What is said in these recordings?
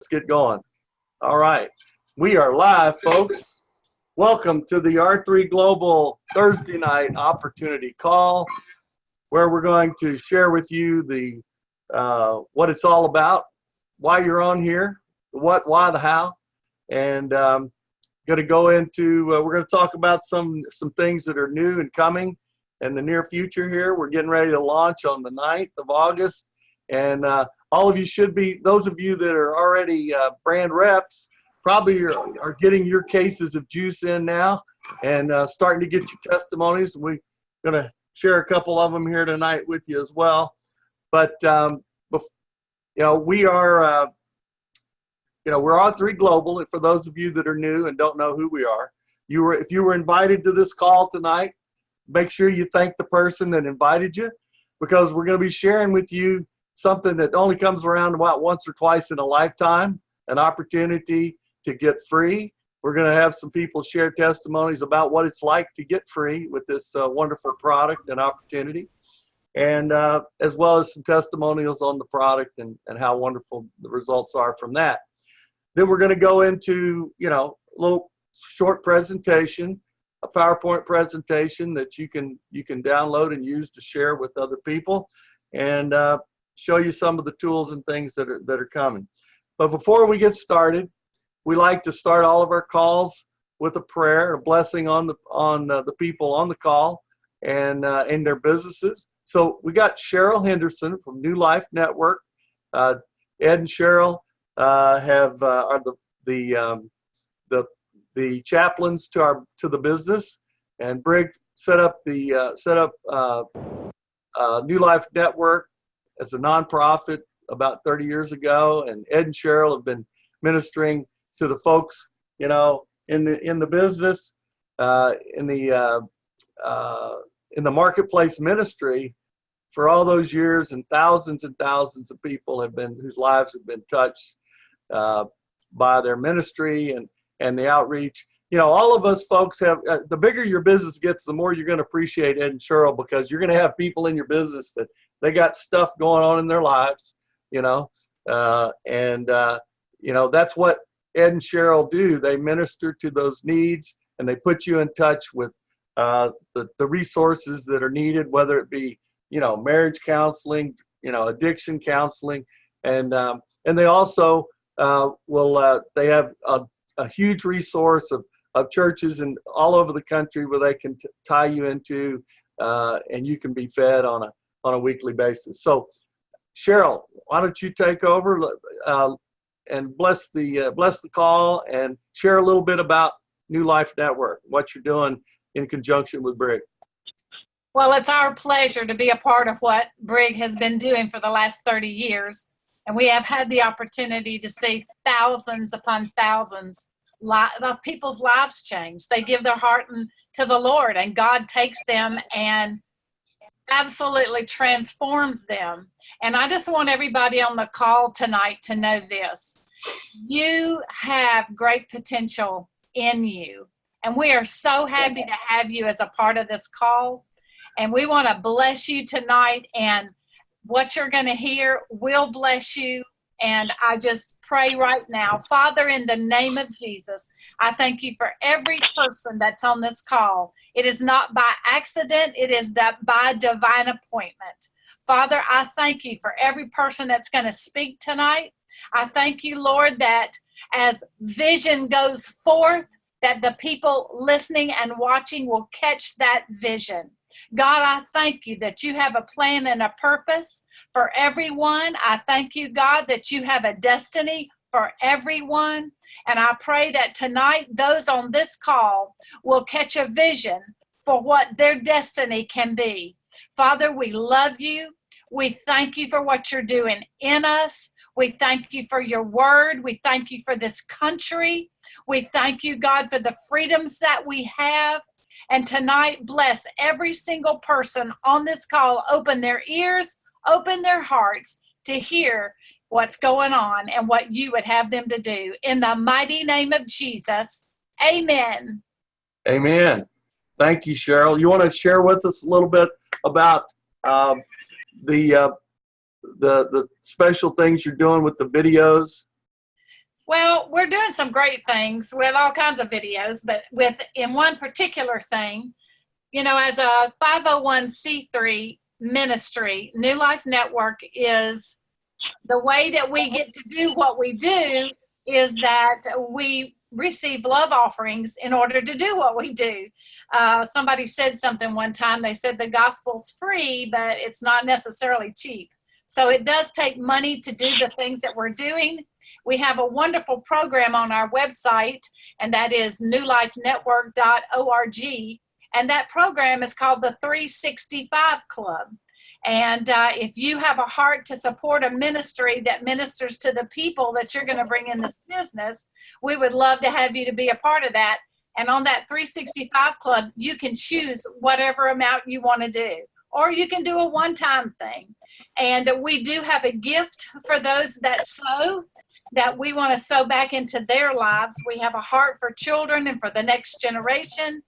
get going. All right. We are live, folks. Welcome to the R3 Global Thursday night opportunity call, where we're going to share with you the what it's all about, why you're on here, the what, why, the how, and going to go into, we're going to talk about some things that are new and coming in the near future here. We're getting ready to launch on the 9th of August, and all of you should be, those of you that are already brand reps, probably are getting your cases of juice in now and starting to get your testimonies. We're going to share a couple of them here tonight with you as well. But, we are, we're R3 Global. And for those of you that are new and don't know who we are, if you were invited to this call tonight, make sure you thank the person that invited you, because we're going to be sharing with you something that only comes around about once or twice in a lifetime, an opportunity to get free. We're going to have some people share testimonies about what it's like to get free with this wonderful product and opportunity, and as well as some testimonials on the product and how wonderful the results are from that. Then we're going to go into, a little short presentation, a PowerPoint presentation that you can download and use to share with other people, and show you some of the tools and things that are coming. But before we get started, we like to start all of our calls with a prayer, a blessing on the people on the call and in their businesses. So we got Cheryl Henderson from New Life Network. Ed and Cheryl are the chaplains to the business, and Brig set up New Life Network as a nonprofit about 30 years ago, and Ed and Cheryl have been ministering to the folks, in the business, in the marketplace ministry for all those years, and thousands of people whose lives have been touched by their ministry and the outreach. All of us folks have, the bigger your business gets, the more you're going to appreciate Ed and Cheryl, because you're going to have people in your business that they got stuff going on in their lives, that's what Ed and Cheryl do. They minister to those needs, and they put you in touch with the resources that are needed, whether it be, marriage counseling, addiction counseling, and they also they have a huge resource of churches and all over the country where they can tie you into, and you can be fed on a weekly basis. So, Cheryl, why don't you take over and bless the call and share a little bit about New Life Network, what you're doing in conjunction with Brig. Well, it's our pleasure to be a part of what Brig has been doing for the last 30 years. And we have had the opportunity to see thousands upon thousands of people's lives change. They give their heart to the Lord, and God takes them and absolutely transforms them. And I just want everybody on the call tonight to know this. You have great potential in you. And we are so happy to have you as a part of this call. And we want to bless you tonight, and what you're going to hear will bless you. And I just pray right now, Father, in the name of Jesus, I thank you for every person that's on this call. It is not by accident. It is by divine appointment. Father, I thank you for every person that's going to speak tonight. I thank you, Lord, that as vision goes forth, that the people listening and watching will catch that vision. God, I thank you that you have a plan and a purpose for everyone. I thank you, God, that you have a destiny for everyone. And I pray that tonight those on this call will catch a vision for what their destiny can be. Father, we love you. We thank you for what you're doing in us. We thank you for your word. We thank you for this country. We thank you, God, for the freedoms that we have. And tonight, bless every single person on this call. Open their ears, open their hearts to hear what's going on and what you would have them to do. In the mighty name of Jesus, amen. Amen. Thank you, Cheryl. You want to share with us a little bit about the special things you're doing with the videos? Well, we're doing some great things with all kinds of videos, but with in one particular thing, as a 501c3 ministry, New Life Network is the way that we get to do what we do is that we receive love offerings in order to do what we do. Somebody said something one time. They said the gospel's free, but it's not necessarily cheap. So it does take money to do the things that we're doing. We have a wonderful program on our website, and that is newlifenetwork.org. And that program is called the 365 Club. And if you have a heart to support a ministry that ministers to the people that you're going to bring in this business, we would love to have you to be a part of that. And on that 365 Club, you can choose whatever amount you want to do, or you can do a one-time thing. And we do have a gift for those that sow, that we want to sow back into their lives. We have a heart for children and for the next generation.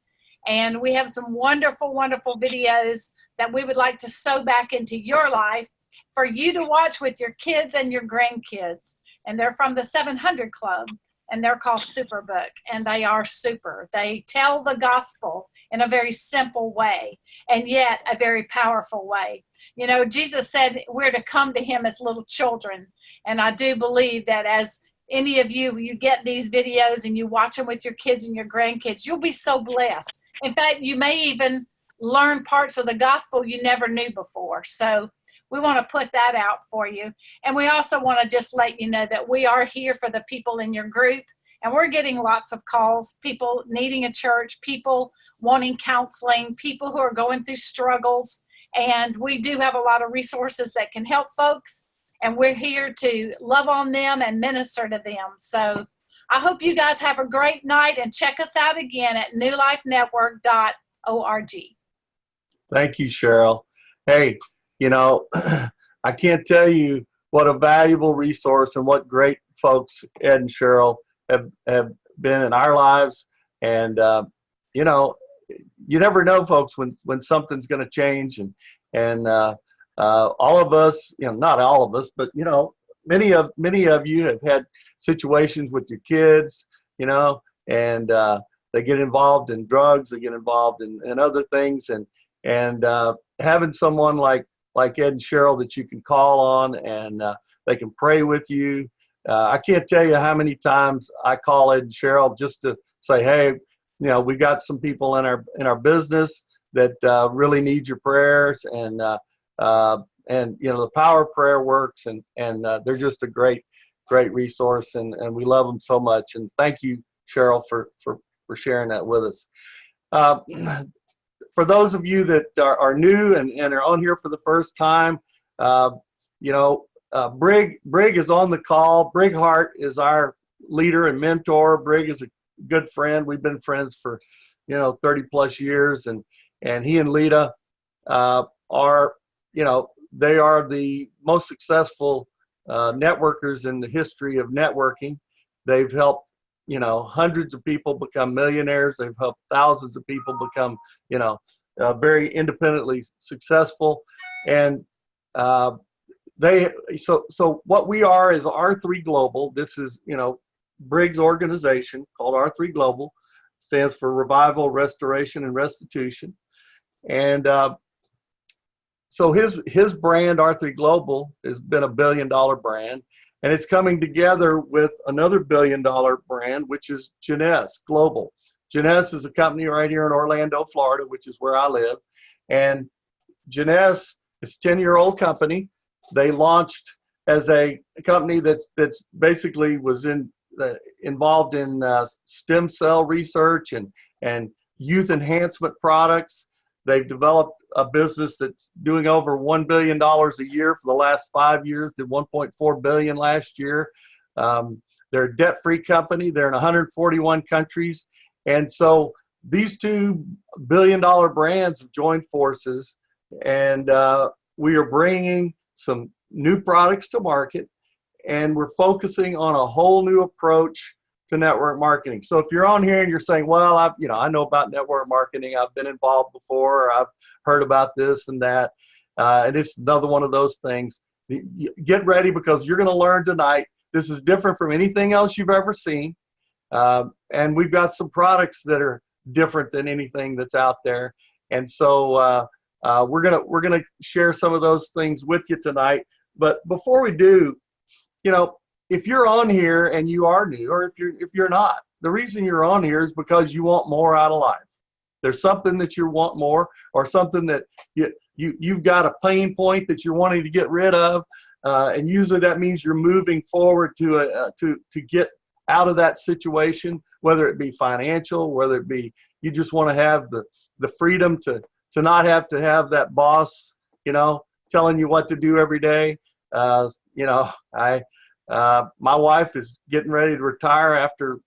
And we have some wonderful, wonderful videos that we would like to sow back into your life for you to watch with your kids and your grandkids. And they're from the 700 Club, and they're called Superbook, and they are super. They tell the gospel in a very simple way, and yet a very powerful way. Jesus said we're to come to him as little children. And I do believe that as any of you get these videos and you watch them with your kids and your grandkids, you'll be so blessed. In fact, you may even learn parts of the gospel you never knew before. So we want to put that out for you. And we also want to just let you know that we are here for the people in your group. And we're getting lots of calls, people needing a church, people wanting counseling, people who are going through struggles. And we do have a lot of resources that can help folks. And we're here to love on them and minister to them. So I hope you guys have a great night, and check us out again at newlifenetwork.org. Thank you, Cheryl. Hey, I can't tell you what a valuable resource and what great folks Ed and Cheryl have been in our lives. And, you never know, folks, when something's going to change. And all of us, not all of us, but, many of you have had situations with your kids, and they get involved in drugs, they get involved in other things. And having someone like Ed and Cheryl that you can call on, and they can pray with you. I can't tell you how many times I call Ed and Cheryl just to say, hey, we got some people in our business that really need your prayers, and the power of prayer works, and they're just a great resource, and we love them so much. And thank you, Cheryl, for sharing that with us. For those of you that are new and are on here for the first time, Brig is on the call. Brig Hart is our leader and mentor. Brig is a good friend. We've been friends for 30 plus years, and he and Lita are they are the most successful networkers in the history of networking. They've helped hundreds of people become millionaires. They've helped thousands of people become very independently successful. And so what we are is R3 Global. This is Brig's organization called R3 Global. Stands for Revival, Restoration, and Restitution. And so his brand, R3 Global, has been $1 billion brand, and it's coming together with another $1 billion brand, which is Jeunesse Global. Jeunesse is a company right here in Orlando, Florida, which is where I live. And Jeunesse is a 10-year-old company. They launched as a company that's basically was involved in stem cell research and youth enhancement products. They've developed a business that's doing over $1 billion a year for the last 5 years. Did $1.4 billion last year. They're a debt-free company. They're in 141 countries. And so these two billion-dollar brands have joined forces, and we are bringing some new products to market, and we're focusing on a whole new approach to network marketing. So if you're on here and you're saying, well, I know about network marketing, I've been involved before, or I've heard about this and that, and it's another one of those things. Get ready, because you're going to learn tonight This is different from anything else you've ever seen. And we've got some products that are different than anything that's out there. And so we're gonna share some of those things with you tonight. But before we do, if you're on here and you are new, or if you're not, the reason you're on here is because you want more out of life. There's something that you want more, or something that you've got a pain point that you're wanting to get rid of, and usually that means you're moving forward to get out of that situation, whether it be financial, whether it be you just want to have the freedom to not have to have that boss, telling you what to do every day. My wife is getting ready to retire after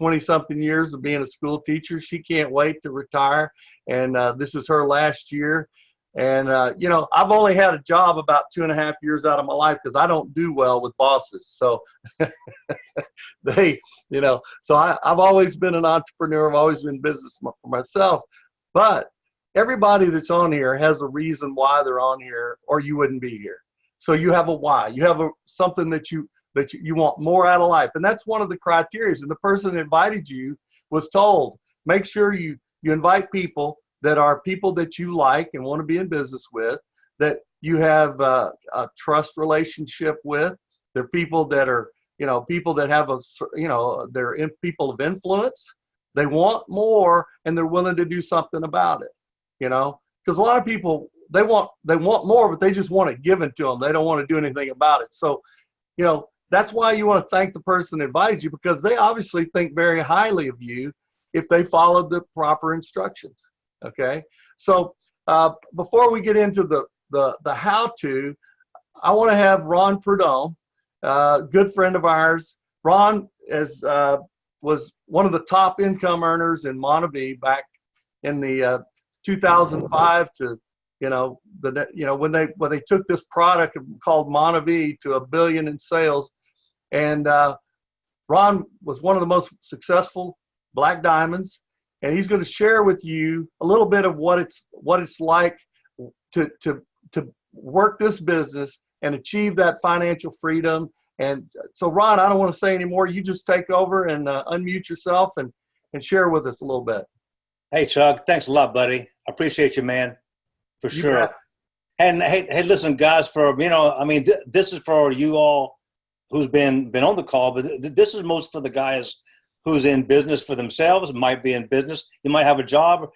20-something years of being a school teacher. She can't wait to retire, and this is her last year. And I've only had a job about 2.5 years out of my life because I don't do well with bosses. So I've always been an entrepreneur. I've always been in business for myself. But everybody that's on here has a reason why they're on here, or you wouldn't be here. So you have a why. You have something that you want more out of life. And that's one of the criteria. And the person that invited you was told, make sure you invite people that are people that you like and want to be in business with, that you have a trust relationship with. They're people that are, people that have they're people of influence. They want more, and they're willing to do something about it, because a lot of people, they want more, but they just want it given to them. They don't want to do anything about it. So, that's why you want to thank the person that invited you, because they obviously think very highly of you if they followed the proper instructions. Okay. So before we get into the how-to, I want to have Ron Prudhomme, good friend of ours. Ron was one of the top income earners in Monavie back in the 2005 to when they took this product called Monavie to $1 billion in sales. And Ron was one of the most successful Black Diamonds, and he's going to share with you a little bit of what it's like to work this business and achieve that financial freedom. And so, Ron, I don't want to say any more. You just take over and unmute yourself and share with us a little bit. Hey, Chuck, thanks a lot, buddy. I appreciate you, man, for sure. And hey, listen, guys, this is for you all who's been on the call, but this is most for the guys who's in business for themselves, might be in business. You might have a job,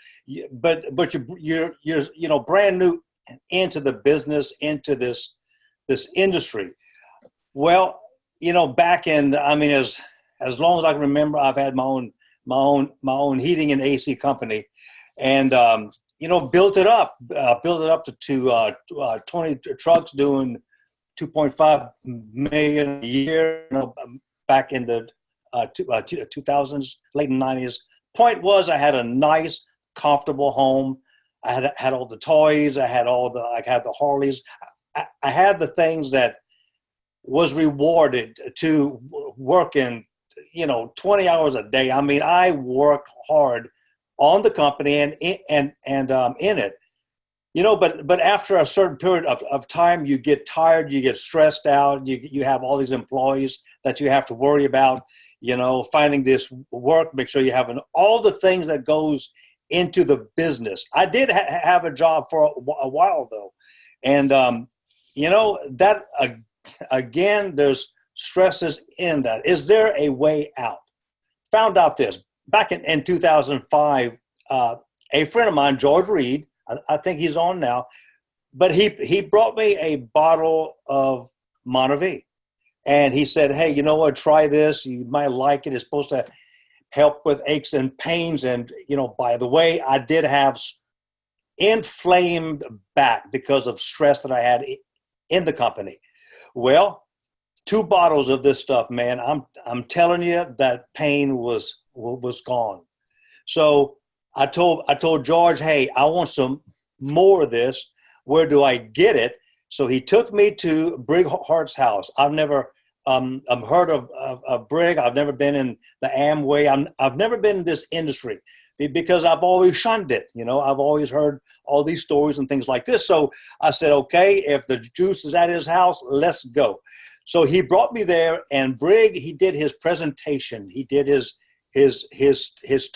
but you're brand new into the business, into this industry. Well, back in, as long as I can remember, I've had my own heating and AC company, and built it up to 20 trucks doing 2.5 million a year, back in the 2000s, late 90s. Point was, I had a nice, comfortable home. I had all the toys. I had the Harleys. I had the things that was rewarded to working, 20 hours a day. I worked hard on the company and in it. But after a certain period of time, you get tired, you get stressed out, you have all these employees that you have to worry about, finding this work, make sure you have all the things that goes into the business. I did have a job for a while, though. And, that, again, there's stresses in that. Is there a way out? Found out this. Back in 2005, a friend of mine, George Reed, I think he's on now, but he brought me a bottle of Monavie, and he said, hey, you know what, try this. You might like it. It's supposed to help with aches and pains. And, by the way, I did have inflamed back because of stress that I had in the company. Well, 2 bottles of this stuff, man, I'm telling you, that pain was gone. So I told George, hey, I want some more of this. Where do I get it? So he took me to Brig Hart's house. I've never heard of Brig. I've never been in the Amway. I've never been in this industry because I've always shunned it. I've always heard all these stories and things like this. So I said, okay, if the juice is at his house, let's go. So he brought me there, and Brig, he did his presentation. He did his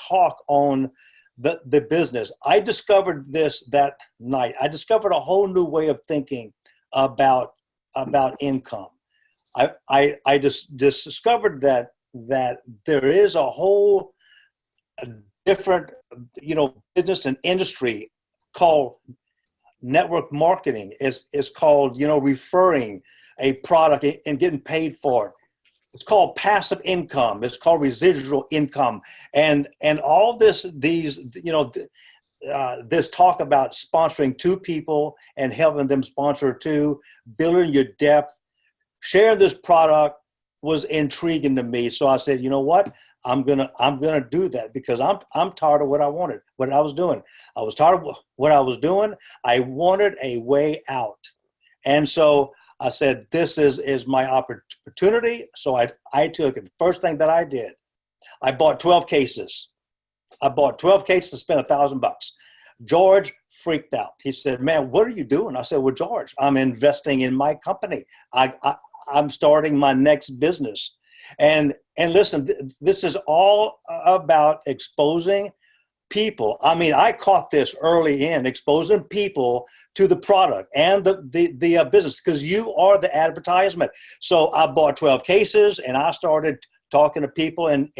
talk on the business. I discovered this that night. I discovered a whole new way of thinking about income. I just discovered that there is a whole different, business and industry called network marketing. It's called, referring a product and getting paid for it. It's called passive income. It's called residual income, and all this talk about sponsoring two people and helping them sponsor two, building your depth, sharing this product was intriguing to me. So I said, you know what? I'm gonna do that because I'm tired of what I was doing. I was tired of what I was doing. I wanted a way out, and so I said, this is my opportunity. So I took it. The first thing that I did, I bought 12 cases. I bought 12 cases to spend $1,000. George freaked out. He said, man, what are you doing? I said, well, George, I'm investing in my company. I'm starting my next business. And listen, this is all about exposing people. I mean, I caught this early in, exposing people to the product and the business, because you are the advertisement. So I bought 12 cases and I started talking to people and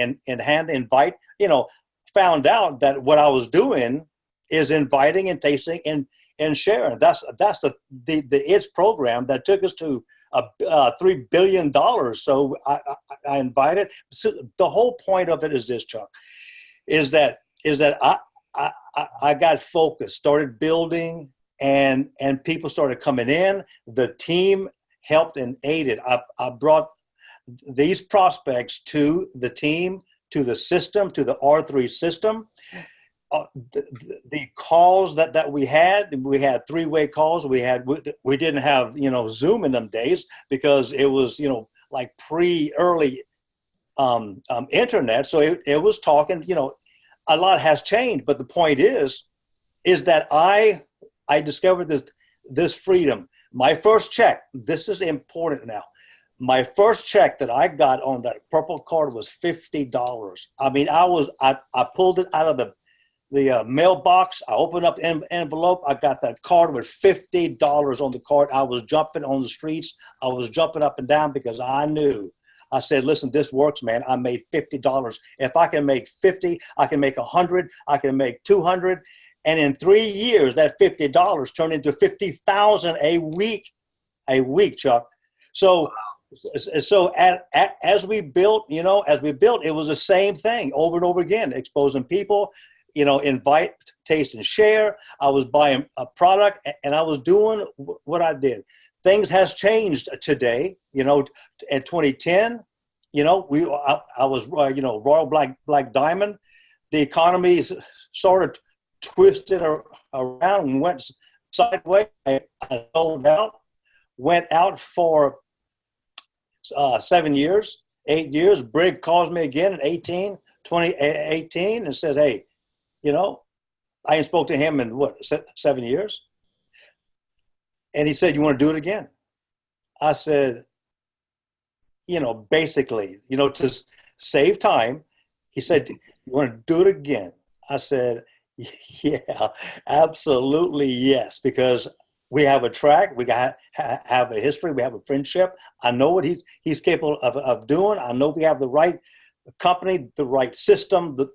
found out that what I was doing is inviting and tasting and sharing. That's the ITS program that took us to $3 billion. So I invited. So the whole point of it is this, Chuck, is that I got focused, started building, and people started coming in. The team helped and aided. I brought these prospects to the team, to the system, to the R3 system. The calls that we had three-way calls. We didn't have Zoom in them days because it was like early internet. So it was talking. A lot has changed, but the point is that I discovered this freedom. My first check. This is important now. My first check that I got on that purple card was $50. I mean, I pulled it out of the mailbox. I opened up the envelope. I got that card with $50 on the card. I was jumping on the streets. I was jumping up and down because I knew. I said, listen, this works, man. I made $50. If I can make 50, I can make 100. I can make 200. And in 3 years, that $50 turned into $50,000 a week, Chuck. So as we built, it was the same thing over and over again, exposing people, invite, taste, and share. I was buying a product and I was doing what I did. Things has changed today, in 2010, I was, Royal Black Diamond. The economy sort of twisted around and went sideways. I sold out, went out for 7 years, 8 years. Brig calls me again in 2018 and said, hey, I ain't spoke to him in 7 years. And he said, you want to do it again? I said, basically, to save time. He said, you want to do it again? I said, yeah, absolutely yes, because we have a track, we have a history, we have a friendship. I know what he's capable of doing. I know we have the right company, the right system, the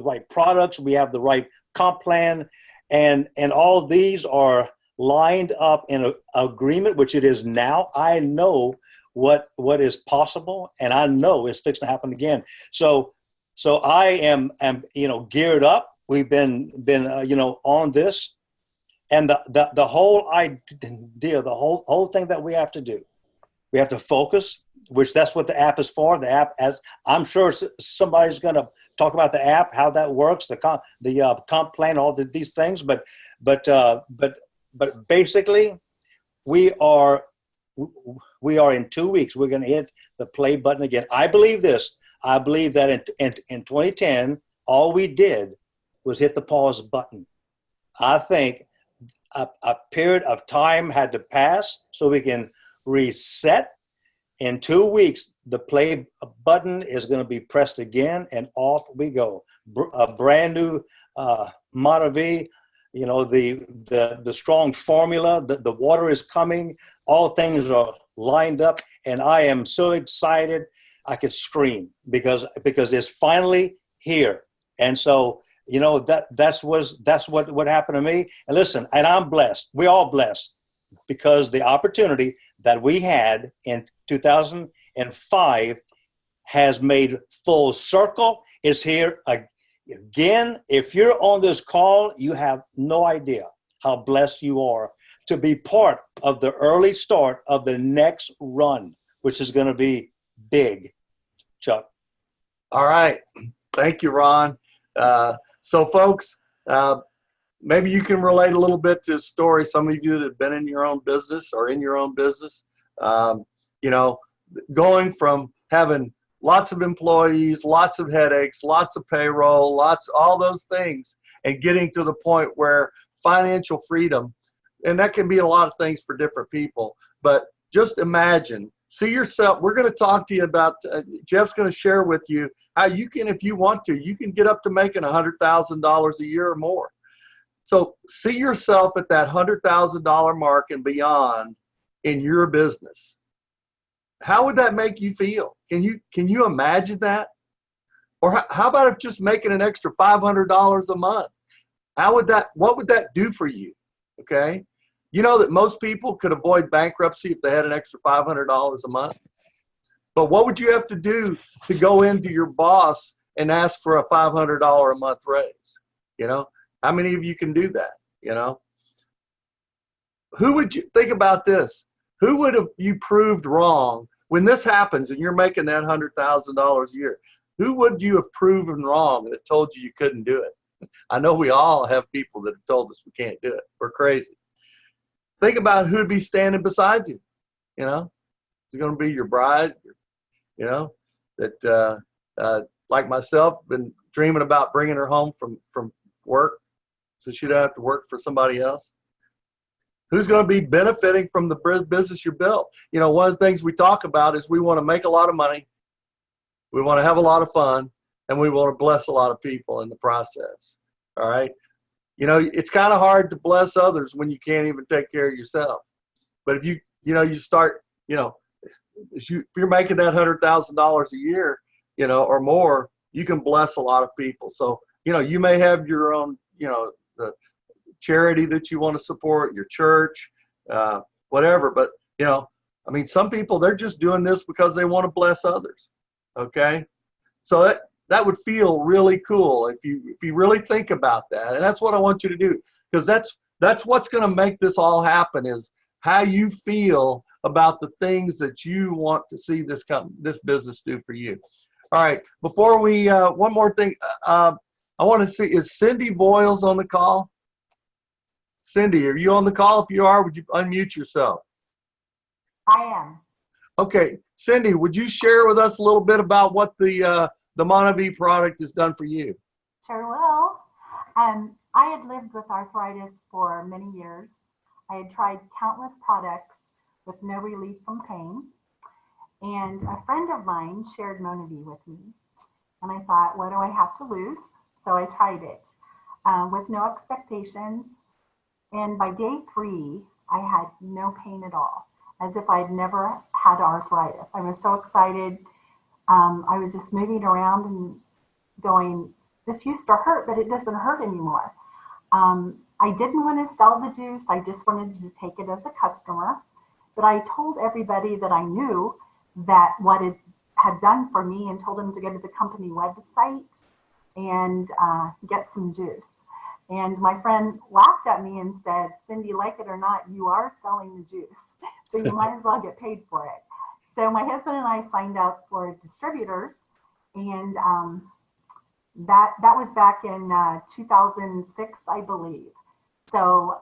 right products. We have the right comp plan, and all of these are lined up in an agreement, which it is now. I know what is possible, and I know it's fixing to happen again. So I am geared up. We've been on this, and the whole idea, the whole thing that we have to do, we have to focus, which that's what the app is for. The app, as I'm sure somebody's going to talk about the app, how that works, the comp plan, all these things, but basically, we are in 2 weeks. We're going to hit the play button again. I believe this. I believe that in 2010, all we did was hit the pause button. I think a period of time had to pass so we can reset In 2 weeks, the play button is going to be pressed again, and off we go. A brand new Monavie, you know, the strong formula, the water is coming, all things are lined up, and I am so excited I could scream because it's finally here. And so, you know, that's what happened to me. And listen, and I'm blessed. We're all blessed because the opportunity that we had in 2005 has made full circle. It's here again. If you're on this call, you have no idea how blessed you are to be part of the early start of the next run, which is going to be big. Chuck. All right. Thank you, Ron. So folks, maybe you can relate a little bit to his story. Some of you that have been in your own business or in your own business, you know, going from having lots of employees, lots of headaches, lots of payroll, all those things, and getting to the point where financial freedom, and that can be a lot of things for different people, but just imagine, see yourself, we're going to talk to you about, Jeff's going to share with you how you can, if you want to, you can get up to making $100,000 a year or more. So see yourself at that $100,000 mark and beyond in your business. How would that make you feel? Can you imagine that? Or how about if just making an extra $500 a month? What would that do for you? Okay. You know that most people could avoid bankruptcy if they had an extra $500 a month. But what would you have to do to go into your boss and ask for a $500 a month raise? You know, how many of you can do that? You know, who would you think about this? Who would have you proved wrong when this happens and you're making that $100,000 a year? Who would you have proven wrong that told you couldn't do it? I know we all have people that have told us we can't do it. We're crazy. Think about who'd be standing beside you. You know, it's going to be your bride. You know, that like myself, been dreaming about bringing her home from work, so she don't have to work for somebody else. Who's going to be benefiting from the business you built? You know, one of the things we talk about is we want to make a lot of money, we want to have a lot of fun, and we want to bless a lot of people in the process. All right. You know, it's kind of hard to bless others when you can't even take care of yourself. But if you start, you know, if you're making that $100,000 a year, you know, or more, you can bless a lot of people. So, you know, you may have your own, you know, the charity that you want to support, your church, whatever. But, you know, I mean, some people, they're just doing this because they want to bless others. Okay. So that would feel really cool if you really think about that. And that's what I want you to do, because that's what's going to make this all happen, is how you feel about the things that you want to see this business do for you. All right. Before we, one more thing, I want to see, is Cindy Voiles on the call? Cindy, are you on the call? If you are, would you unmute yourself? I am. Okay. Cindy, would you share with us a little bit about what the Monavie product has done for you? Sure will. I had lived with arthritis for many years. I had tried countless products with no relief from pain. And a friend of mine shared Monavie with me. And I thought, what do I have to lose? So I tried it with no expectations. And by day 3, I had no pain at all, as if I'd never had arthritis. I was so excited. I was just moving around and going, this used to hurt, but it doesn't hurt anymore. I didn't want to sell the juice. I just wanted to take it as a customer. But I told everybody that I knew that what it had done for me, and told them to go to the company website and get some juice. And my friend laughed at me and said, Cindy, like it or not, you are selling the juice, so you might as well get paid for it. So my husband and I signed up for distributors, and that was back in 2006, I believe. So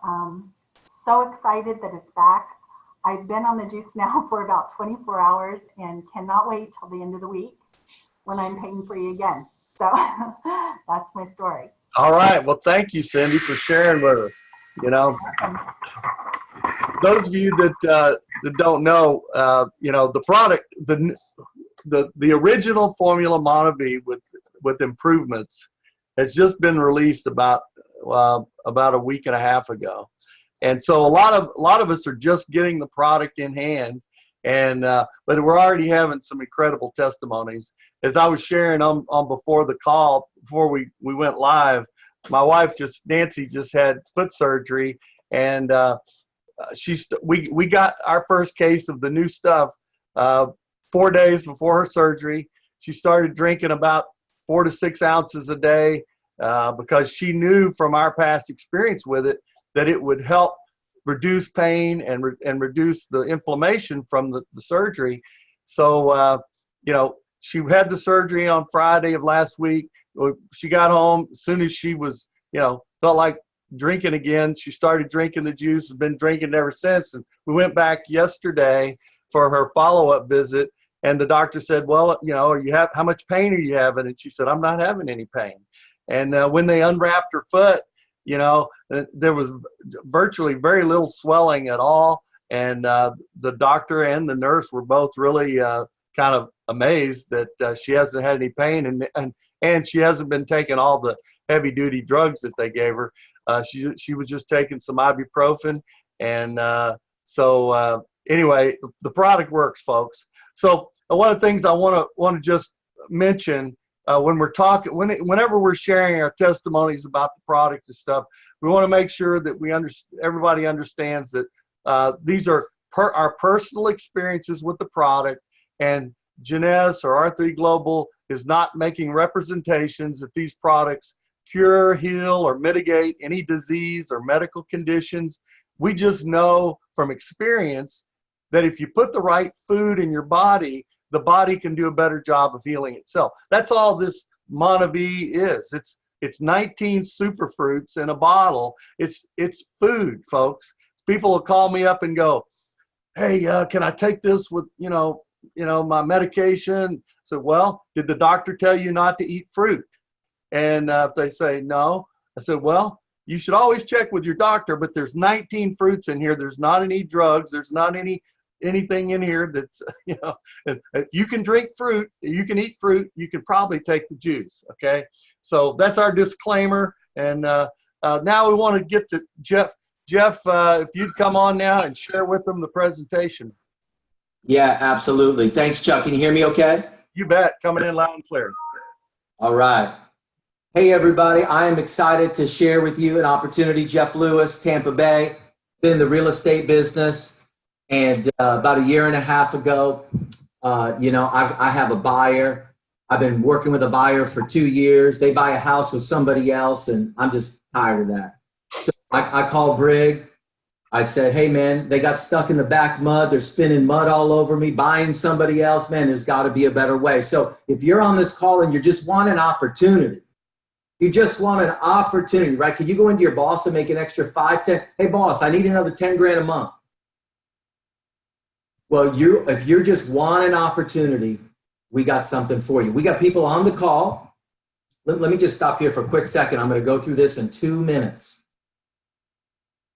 so excited that it's back. I've been on the juice now for about 24 hours and cannot wait till the end of the week when I'm pain-free again. So that's my story. All right. Well, thank you, Cindy, for sharing with us. You know, those of you that don't know, you know, the product, the original formula Monavie with improvements has just been released about a week and a half ago, and so a lot of us are just getting the product in hand, and but we're already having some incredible testimonies. As I was sharing on before the call, before we went live, my wife Nancy just had foot surgery, and we got our first case of the new stuff 4 days before her surgery. She started drinking about 4 to 6 ounces a day because she knew from our past experience with it that it would help reduce pain and reduce the inflammation from the surgery. So, you know, she had the surgery on Friday of last week. She got home as soon as she was, you know, felt like drinking again. She started drinking the juice, has been drinking ever since. And we went back yesterday for her follow-up visit. And the doctor said, well, you know, how much pain are you having? And she said, I'm not having any pain. And when they unwrapped her foot, you know, there was virtually very little swelling at all. And the doctor and the nurse were both really kind of amazed that she hasn't had any pain, and she hasn't been taking all the heavy duty drugs that they gave her. She was just taking some ibuprofen, and so anyway, the product works, folks. So one of the things I want to just mention when we're talking, whenever we're sharing our testimonies about the product and stuff, we want to make sure that everybody understands that these are our personal experiences with the product, and Jeunesse or R3 Global is not making representations that these products cure, heal, or mitigate any disease or medical conditions. We just know from experience that if you put the right food in your body, the body can do a better job of healing itself. That's all this Monavie is. It's 19 superfruits in a bottle. It's food, folks. People will call me up and go, hey, can I take this with, you know, my medication? So, well, did the doctor tell you not to eat fruit? And if they say no, I said, well, you should always check with your doctor, but there's 19 fruits in here. There's not any drugs. There's not anything in here that's, you know, you can drink fruit, you can eat fruit, you can probably take the juice. Okay. So that's our disclaimer. And now we want to get to Jeff. Jeff, if you'd come on now and share with them the presentation. Yeah, absolutely. Thanks, Chuck. Can you hear me okay? You bet. Coming in loud and clear. All right. Hey, everybody. I am excited to share with you an opportunity. Jeff Lewis, Tampa Bay, been in the real estate business. And about a year and a half ago, you know, I have a buyer. I've been working with a buyer for 2 years. They buy a house with somebody else, and I'm just tired of that. So I called Brig. I said, hey, man, they got stuck in the back mud. They're spinning mud all over me, buying somebody else. Man, there's got to be a better way. So if you're on this call and you just want an opportunity, you just want an opportunity, right? Could you go into your boss and make an extra 5, 10? Hey, boss, I need another 10 grand a month. Well, if you just want an opportunity, we got something for you. We got people on the call. Let me just stop here for a quick second. I'm going to go through this in 2 minutes.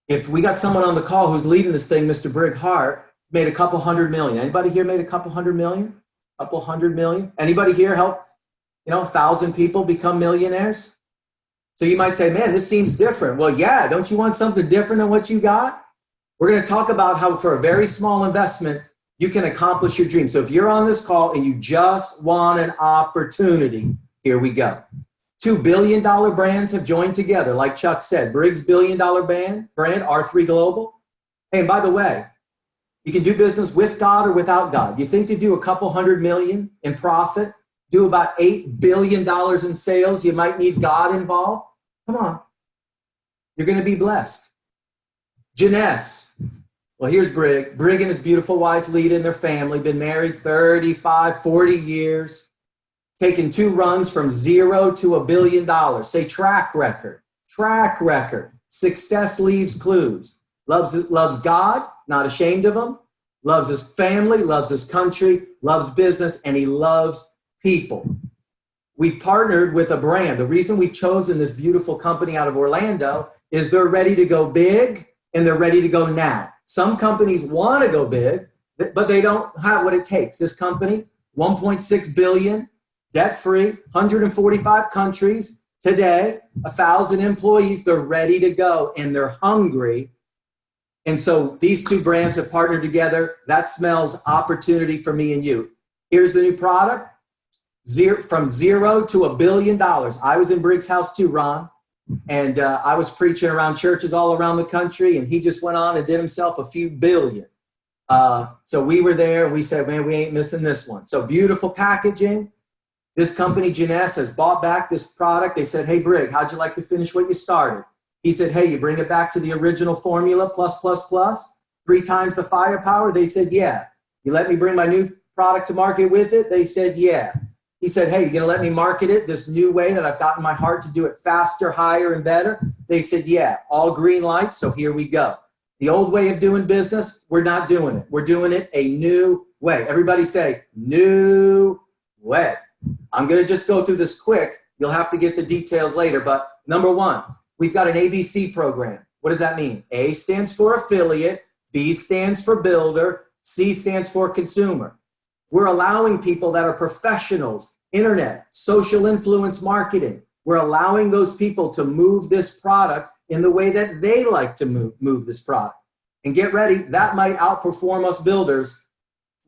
If we got someone on the call who's leading this thing, Mr. Brig Hart, made a couple $100 million. Anybody here made a couple $100 million? Couple $100 million? Anybody here help, 1,000 people become millionaires? So you might say, man, this seems different. Well, yeah, don't you want something different than what you got? We're going to talk about how for a very small investment, you can accomplish your dream. So if you're on this call and you just want an opportunity, here we go. $2 billion brands have joined together. Like Chuck said, Briggs $1 billion brand, R3 Global. Hey, and by the way, you can do business with God or without God. You think to do a couple $100 million in profit, do about $8 billion in sales, you might need God involved? Come on. You're going to be blessed. Jeunesse. Well, here's Brig. Brig and his beautiful wife, Lita, and their family, been married 35, 40 years. Taken 2 runs from 0 to $1 billion. Say track record. Track record. Success leaves clues. Loves God, not ashamed of him. Loves his family, loves his country, loves business, and he loves people. we've partnered with a brand. The reason we've chosen this beautiful company out of Orlando is they're ready to go big and they're ready to go now. Some companies want to go big, but they don't have what it takes. This company, 1.6 billion, debt-free, 145 countries today, 1,000 employees, they're ready to go and they're hungry. And so these two brands have partnered together. That smells opportunity for me and you. Here's the new product. From zero to $1 billion. I was in Briggs' house too, Ron. And I was preaching around churches all around the country. And he just went on and did himself a few billion. So we were there and we said, man, we ain't missing this one. So beautiful packaging. This company, Jeunesse, has bought back this product. They said, hey, Brig, how'd you like to finish what you started? He said, hey, you bring it back to the original formula, plus, 3 times the firepower? They said, yeah. You let me bring my new product to market with it? They said, yeah. He said, hey, you going to let me market it this new way that I've gotten my heart to do it faster, higher, and better? They said, yeah, all green lights, so here we go. The old way of doing business, we're not doing it. We're doing it a new way. Everybody say, new way. I'm going to just go through this quick. You'll have to get the details later. But number one, we've got an ABC program. What does that mean? A stands for affiliate, B stands for builder, C stands for consumer. We're allowing people that are professionals, internet, social influence marketing. We're allowing those people to move this product in the way that they like to move this product. And get ready, that might outperform us builders.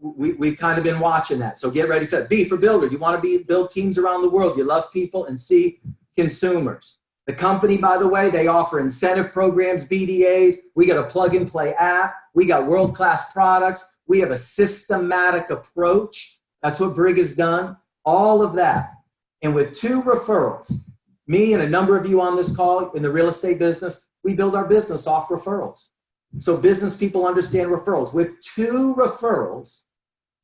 We've kind of been watching that. So get ready for that. B for builder. You want to build teams around the world. You love people. And C, consumers. The company, by the way, they offer incentive programs, BDAs. We got a plug-and-play app. We got world-class products. We have a systematic approach. That's what Brig has done. All of that. And with 2 referrals, me and a number of you on this call in the real estate business, we build our business off referrals. So business people understand referrals. With 2 referrals,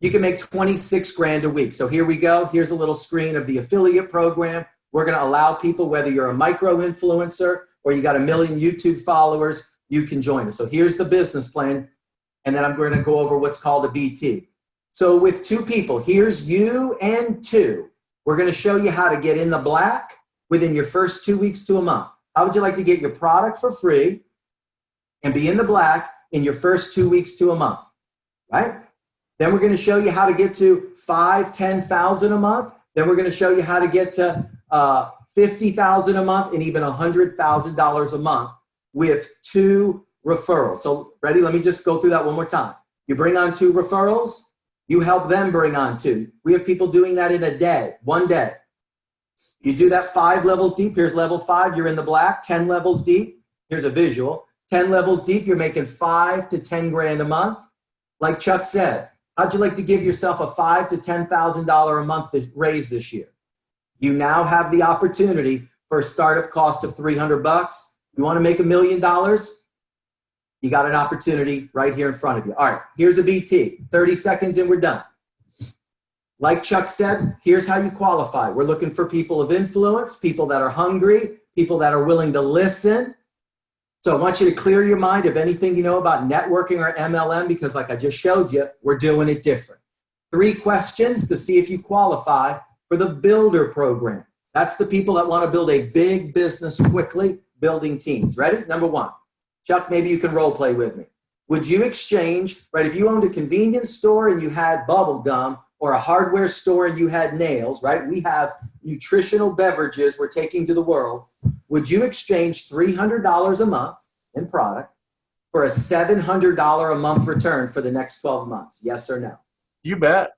you can make 26 grand a week. So here we go. Here's a little screen of the affiliate program. We're going to allow people, whether you're a micro influencer or you got 1 million YouTube followers, you can join us. So here's the business plan. And then I'm going to go over what's called a BT. So with 2 people, here's you and 2. We're going to show you how to get in the black within your first 2 weeks to a month. How would you like to get your product for free and be in the black in your first 2 weeks to a month, right? Then we're going to show you how to get to 5,000, 10,000 a month. Then we're going to show you how to get to 50,000 a month and even $100,000 a month with 2 referrals. So ready? Let me just go through that one more time. You bring on 2 referrals. You help them bring on 2. We have people doing that in a day, 1 day. You do that 5 levels deep. Here's level 5. You're in the black. 10 levels deep. Here's a visual. 10 levels deep. You're making 5 to 10 grand a month. Like Chuck said, how'd you like to give yourself a $5,000 to $10,000 a month raise this year? You now have the opportunity for a startup cost of $300. You want to make $1 million? You got an opportunity right here in front of you. All right, here's a BT. 30 seconds and we're done. Like Chuck said, here's how you qualify. We're looking for people of influence, people that are hungry, people that are willing to listen. So I want you to clear your mind of anything you know about networking or MLM, because like I just showed you, we're doing it different. 3 questions to see if you qualify for the builder program. That's the people that want to build a big business quickly, building teams. Ready? Number 1. Chuck, maybe you can role play with me. Would you exchange, right, if you owned a convenience store and you had bubble gum, or a hardware store and you had nails, right? We have nutritional beverages we're taking to the world. Would you exchange $300 a month in product for a $700 a month return for the next 12 months? Yes or no? You bet.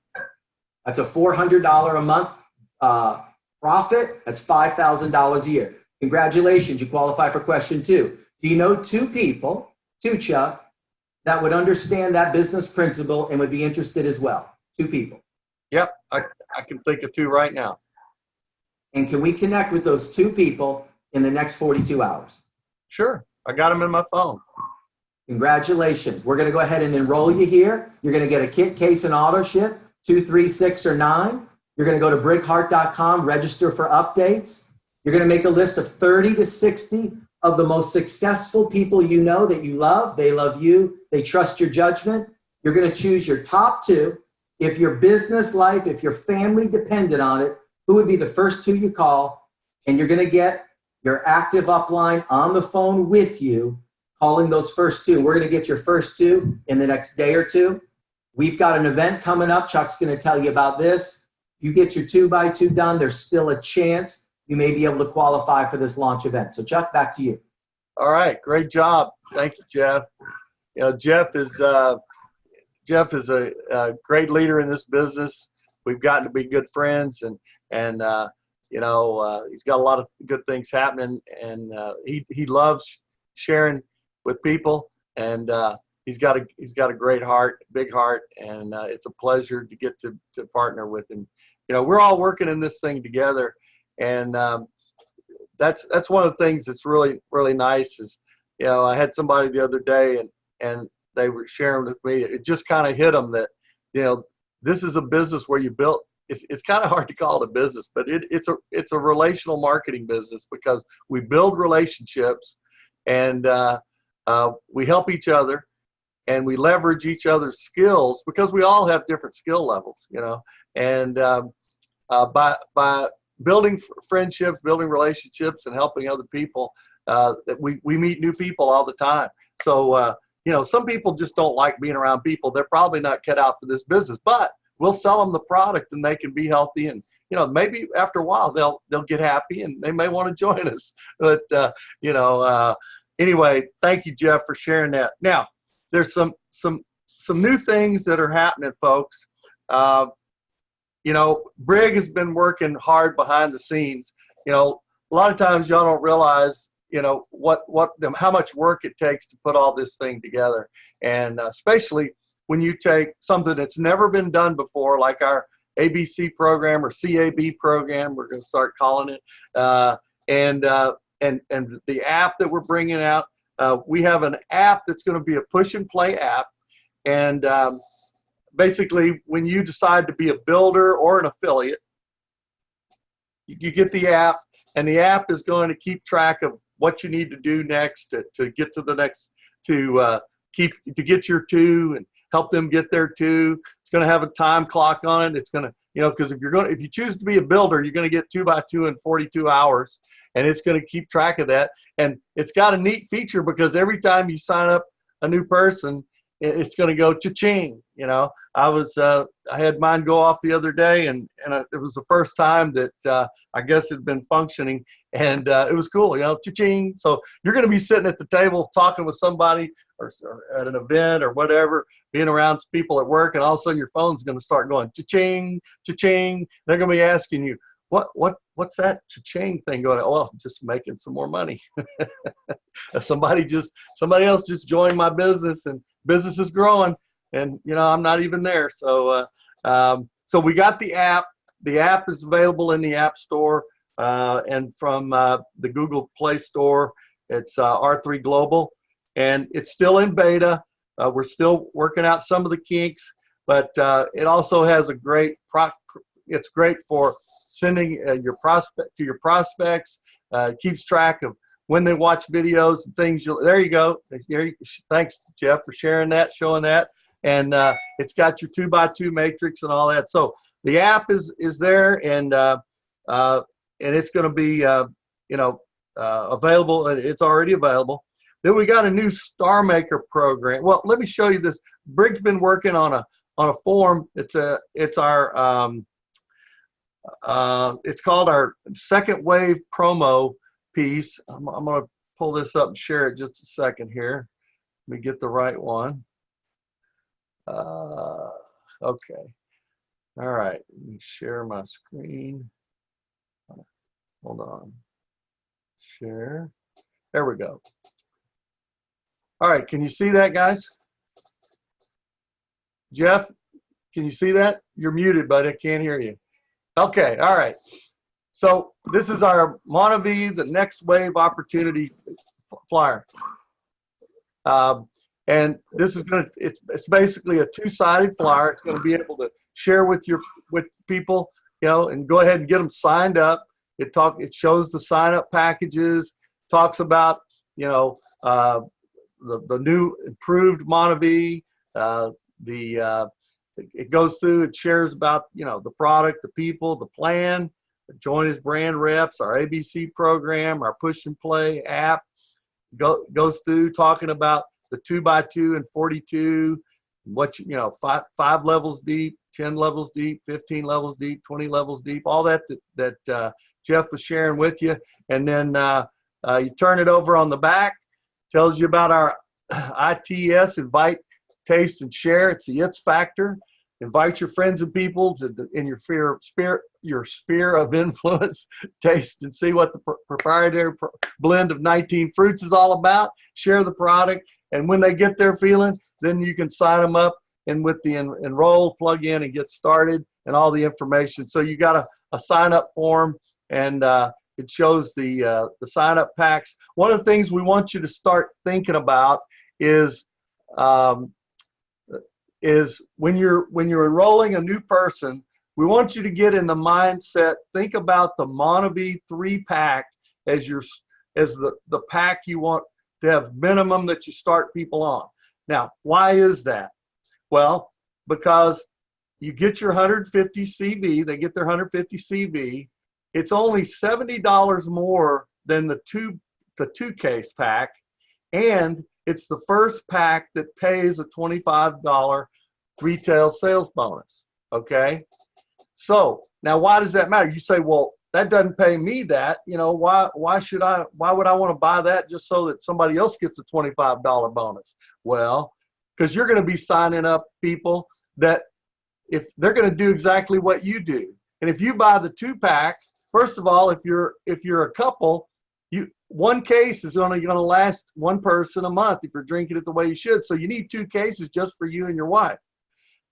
That's a $400 a month profit. That's $5,000 a year. Congratulations, you qualify for question 2. Do you know 2 people, 2 Chuck, that would understand that business principle and would be interested as well? 2 people. Yep, I can think of 2 right now. And can we connect with those 2 people in the next 42 hours? Sure, I got them in my phone. Congratulations. We're going to go ahead and enroll you here. You're going to get a kit, case, and auto ship, 2, 3, 6, or 9. You're going to go to brighart.com, register for updates. You're going to make a list of 30 to 60 of the most successful people you know that you love. They love you. They trust your judgment. You're going to choose your top 2. If your business life, if your family depended on it, who would be the first two you call? And you're going to get your active upline on the phone with you, calling those first two. We're going to get your first two in the next day or two. We've got an event coming up. Chuck's going to tell you about this. You get your 2x2 done, there's still a chance you may be able to qualify for this launch event. So Chuck, back to you. All right, great job. Thank you, Jeff. You know, Jeff is a great leader in this business. We've gotten to be good friends, and you know, he's got a lot of good things happening, and he loves sharing with people, and he's got a great heart, big heart, and it's a pleasure to get to partner with him. You know, we're all working in this thing together, and that's one of the things that's really nice is, you know, I had somebody the other day, and they were sharing with me, it just kind of hit them that, you know, this is a business where you built. It's kind of hard to call it a business, but it's a relational marketing business, because we build relationships, and we help each other, and we leverage each other's skills, because we all have different skill levels, you know. And by building friendships, building relationships, and helping other people, that we meet new people all the time. So you know, some people just don't like being around people. They're probably not cut out for this business, but we'll sell them the product, and they can be healthy, and, you know, maybe after a while they'll get happy, and they may want to join us. But you know, anyway, thank you, Jeff, for sharing that. Now, there's some new things that are happening, folks. You know, Brig has been working hard behind the scenes. You know, a lot of times y'all don't realize, you know, how much work it takes to put all this thing together, and especially when you take something that's never been done before, like our ABC program or CAB program, we're going to start calling it, and the app that we're bringing out. We have an app that's going to be a push and play app, and basically, when you decide to be a builder or an affiliate, you get the app, and the app is going to keep track of what you need to do next to get to the next, to get your two and help them get their two. It's going to have a time clock on it. It's going to, you know, because if you choose to be a builder, you're going to get 2x2 in 42 hours, and it's going to keep track of that. And it's got a neat feature, because every time you sign up a new person, it's going to go cha-ching. You know, I had mine go off the other day, and it was the first time that I guess it had been functioning, and it was cool, you know, cha-ching. So you're going to be sitting at the table talking with somebody, or at an event or whatever, being around people at work, and all of a sudden your phone's going to start going cha-ching, cha-ching. They're going to be asking you, what's that cha-ching thing going on? Well, I'm just making some more money. Somebody else just joined my business, and business is growing, and, you know, I'm not even there. So so we got the app. The app is available in the App Store, and from the Google Play Store. It's R3 Global, and it's still in beta. We're still working out some of the kinks, but it also has it's great for sending your prospects. Keeps track of when they watch videos and things. There you go. Thanks, Jeff, for sharing that, showing that. And it's got your 2x2 matrix and all that. So the app is there, and it's going to be available. It's already available. Then we got a new Star Maker program. Well, let me show you this. Brig's been working on a form. It's called our second wave promo piece. I'm going to pull this up and share it just a second here. Let me get the right one. Okay. All right. Let me share my screen. Hold on. Share. There we go. All right. Can you see that, guys? Jeff, can you see that? You're muted, buddy. I can't hear you. Okay. All right. So this is our Monavie, the next wave opportunity flyer. And this is it's basically a two-sided flyer. It's going to be able to share with people, you know, and go ahead and get them signed up. It shows the sign-up packages, talks about, you know, the new improved Monavie. It goes through, it shares about, you know, the product, the people, the plan, join as brand reps. Our ABC program, our Push and Play app goes through talking about the 2x2 and 42, what you know, five levels deep, 10 levels deep, 15 levels deep, 20 levels deep, all that Jeff was sharing with you. And then you turn it over on the back, tells you about our ITS, invite, taste, and share. It's the ITS factor. Invite your friends and people in your sphere of influence, taste and see what the proprietary blend of 19 fruits is all about. Share the product, and when they get their feeling, then you can sign them up and with the enroll, plug in, and get started, and all the information. So you got a sign up form, and it shows the sign up packs. One of the things we want you to start thinking about is when you're enrolling a new person, we want you to get in the mindset, think about the Monavie 3-pack as the pack you want to have minimum that you start people on. Now, why is that? Well, because you get your 150 CV, they get their 150 CV. It's only $70 more than the two case pack, and it's the first pack that pays a $25 retail sales bonus. Okay, so now why does that matter? You say, well, that doesn't pay me that. You know, why would I want to buy that just so that somebody else gets a $25 bonus? Well, because you're going to be signing up people that if they're going to do exactly what you do. And if you buy the 2-pack, first of all, if you're a couple, one case is only going to last one person a month if you're drinking it the way you should. So you need 2 cases just for you and your wife.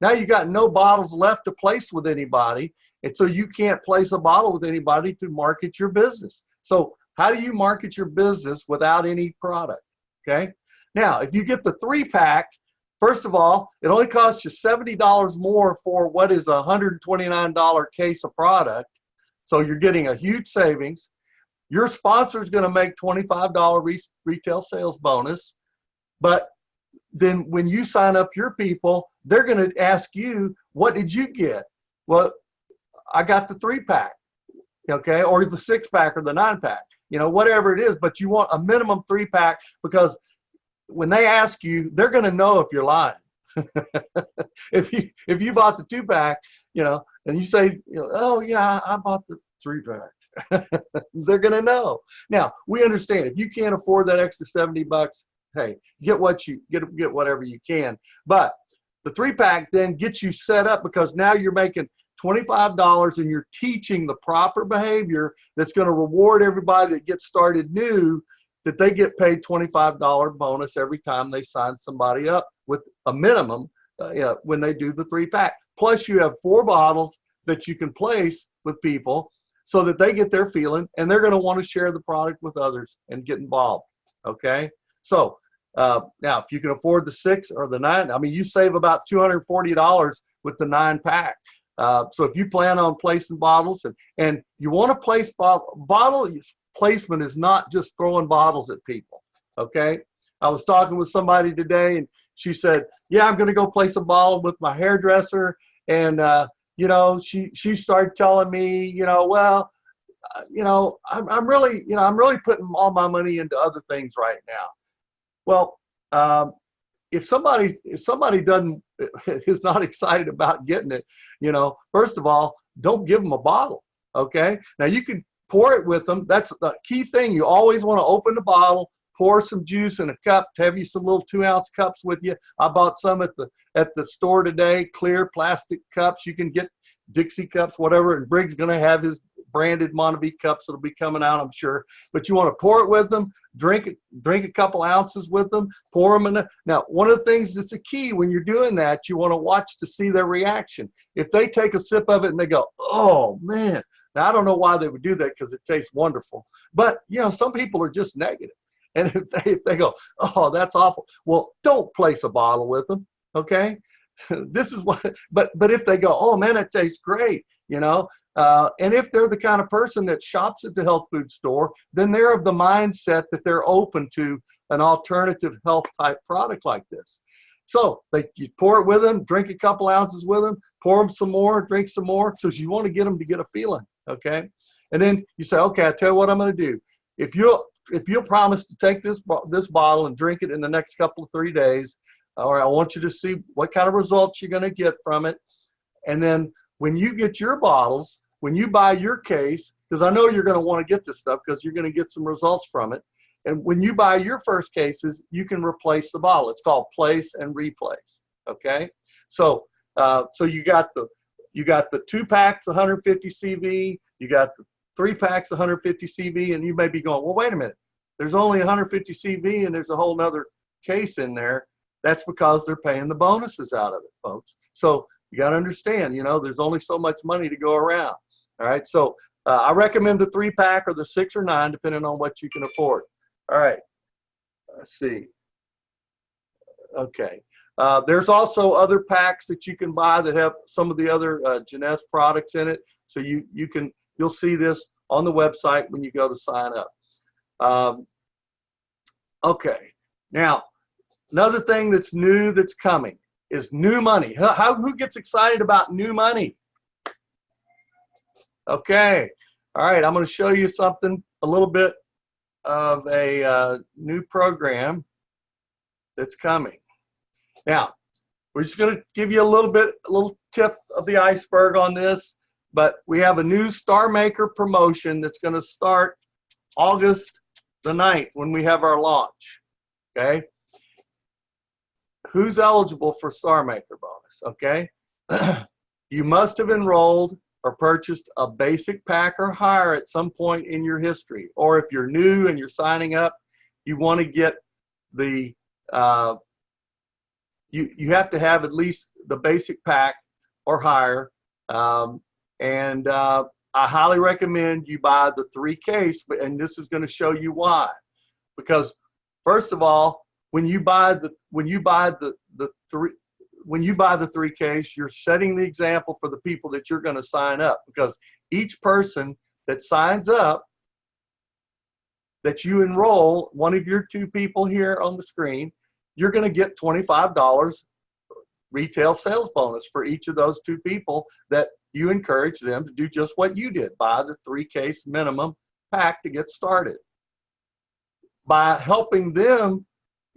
Now you got no bottles left to place with anybody, and so you can't place a bottle with anybody to market your business. So how do you market your business without any product? Okay. Now, if you get the 3-pack, first of all, it only costs you $70 more for what is a $129 case of product. So you're getting a huge savings. Your sponsor is going to make $25 retail sales bonus, but then when you sign up your people, they're going to ask you, what did you get? Well, I got the 3-pack, okay, or the 6-pack or the 9-pack, you know, whatever it is, but you want a minimum 3-pack, because when they ask you, they're going to know if you're lying. If you bought the 2-pack, you know, and you say, you know, oh yeah, I bought the 3-pack, they're going to know. Now, we understand if you can't afford that extra $70, hey, get whatever you can. But the 3-pack then gets you set up, because now you're making $25 and you're teaching the proper behavior that's going to reward everybody that gets started new, that they get paid $25 bonus every time they sign somebody up with a minimum when they do the 3-pack. Plus you have 4 bottles that you can place with people so that they get their feeling, and they're going to want to share the product with others and get involved. Okay, so now if you can afford the 6 or the 9, I mean, you save about $240 with the 9-pack. So if you plan on placing bottles, and you want to place bottle placement is not just throwing bottles at people. Okay, I was talking with somebody today, and she said, yeah, I'm going to go place a bottle with my hairdresser, and you know, she started telling me, you know, well, you know, I'm really putting all my money into other things right now. Well, if somebody is not excited about getting it, you know, first of all, don't give them a bottle. Okay, now you can pour it with them. That's the key thing. You always want to open the bottle, pour some juice in a cup. Have you some little 2-ounce cups with you? I bought some at the store today, clear plastic cups. You can get Dixie cups, whatever, and Briggs going to have his branded Monavie cups that'll be coming out, I'm sure. But you want to pour it with them, drink a couple ounces with them, pour them in. Now, one of the things that's a key when you're doing that, you want to watch to see their reaction. If they take a sip of it and they go, oh man, now I don't know why they would do that, because it tastes wonderful. But you know, some people are just negative. And if they go, oh, that's awful, well, don't place a bottle with them, okay? This is what, but if they go, oh man, it tastes great, you know, and if they're the kind of person that shops at the health food store, then they're of the mindset that they're open to an alternative health type product like this. So you pour it with them, drink a couple ounces with them, pour them some more, drink some more, so you want to get them to get a feeling, okay? And then you say, okay, I tell you what I'm going to do. If you'll promise to take this bottle and drink it in the next couple of 3 days, or I want you to see what kind of results you're going to get from it. And then when you get your bottles, when you buy your case, because I know you're going to want to get this stuff because you're going to get some results from it. And when you buy your first cases, you can replace the bottle. It's called place and replace. Okay. So you got the 2 packs, 150 CV. You got the 3 packs, 150 CV, and you may be going, well, wait a minute. There's only 150 CV and there's a whole nother case in there. That's because they're paying the bonuses out of it, folks. So you got to understand, there's only so much money to go around. All right. So I recommend the 3-pack or the 6 or 9, depending on what you can afford. All right. Let's see. Okay. There's also other packs that you can buy that have some of the other Jeunesse products in it. So you'll see this on the website when you go to sign up. Okay. Now, another thing that's new that's coming is new money. Who gets excited about new money? Okay. All right. I'm going to show you something, a little bit of a new program that's coming. Now, we're just going to give you a little tip of the iceberg on this, but we have a new Star Maker promotion that's going to start August the 9th when we have our launch. Okay. Who's eligible for Star Maker bonus? Okay. You must have enrolled or purchased a basic pack or higher at some point in your history. Or if you're new and you're signing up, you want to get the, you have to have at least the basic pack or higher. I highly recommend you buy the 3 case, and this is going to show you why. Because first of all, when you buy the 3 case, you're setting the example for the people that you're going to sign up, because each person that signs up, that you enroll, one of your 2 people here on the screen, you're going to get $25 retail sales bonus for each of those 2 people that you encourage them to do just what you did, buy the 3 case minimum pack to get started. By helping them,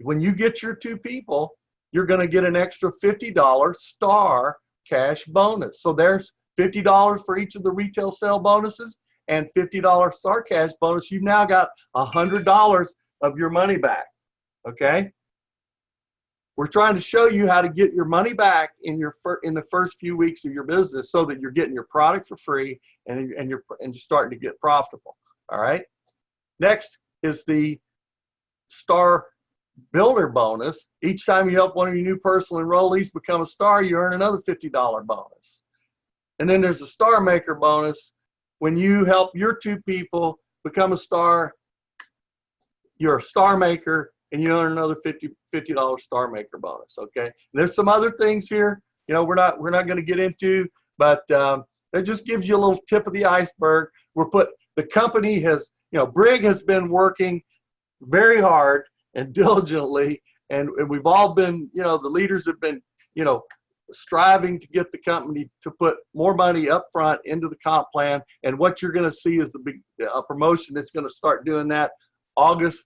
when you get your 2 people, you're going to get an extra $50 Star cash bonus. So there's $50 for each of the retail sale bonuses and $50 Star cash bonus. You've now got $100 of your money back. Okay. We're trying to show you how to get your money back in the first few weeks of your business, so that you're getting your product for free and you're starting to get profitable. All right. Next is the Star Builder bonus. Each time you help one of your new personal enrollees become a star, you earn another $50 bonus. And then there's a Star Maker bonus. When you help your 2 people become a star, you're a Star Maker and you earn another $50 Star Maker bonus. Okay. There's some other things here, we're not going to get into, but it just gives you a little tip of the iceberg. The company has, Brig has been working very hard and diligently, and we've all been, the leaders have been, striving to get the company to put more money up front into the comp plan. And what you're going to see is the big promotion that's going to start doing that August